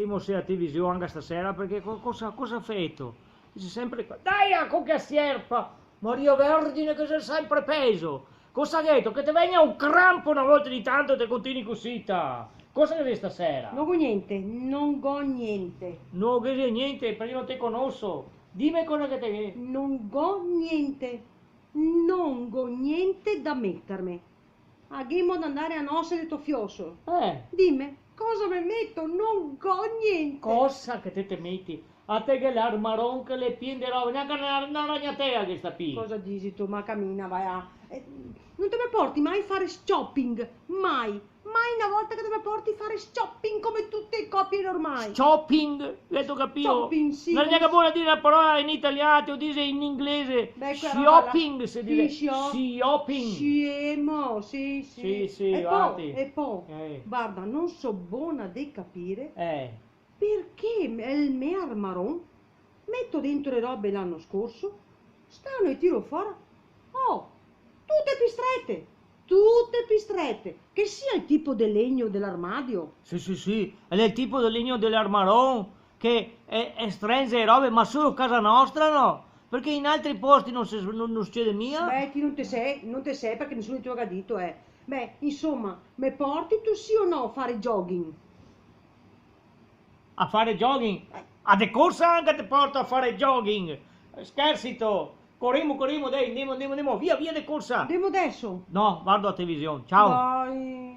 Dimo se a televisione anche stasera perché cosa ha fatto? Dice sempre qua, dai a che sierpa, Maria Vergine che sei sempre peso. Cosa ha detto? Che ti venga un crampo una volta di tanto e te continui così. Cosa che stasera? Non ho niente, non ho niente. Non che niente, perché non ti conosco. Dimmi cosa che te... Non ho niente. Non ho niente da mettermi. Aghiamo ad andare a noce di Tofioso. Dimmi, cosa mi metto? Non ho niente. Cosa che te metti? A te che l'armaron che le piene di roba, neanche una ragnatea che sta qui. Cosa dici tu? Ma cammina, vai a... non te mi porti mai a fare shopping? Mai. Mai una volta che te mi porti a fare shopping come tutte le coppie normali. Shopping? Vedo capito? Shopping, sì. Non è neanche buona dire la parola in italiano, o dice in inglese. Beh, Shopping si dice. Shopping. Scemo, sì. Sì, e poi, guarda, non so buona di capire perché il mio armaron metto dentro le robe l'anno scorso, stanno e tiro fuori. Oh, tutte pistrette, che sia il tipo di legno dell'armadio. Sì, è il tipo di legno dell'armaron che è strenza e robe, ma solo a casa nostra no, perché in altri posti non succede mia. Beh, ti non te sei perché nessuno ti ha detto, Beh, insomma, me porti tu sì o no a fare jogging? A fare jogging? A de corsa anche ti porto a fare jogging. Scherzito. Corriamo, dai, andiamo, via de corsa. Andiamo adesso. No, guardo la televisione, ciao. Dai.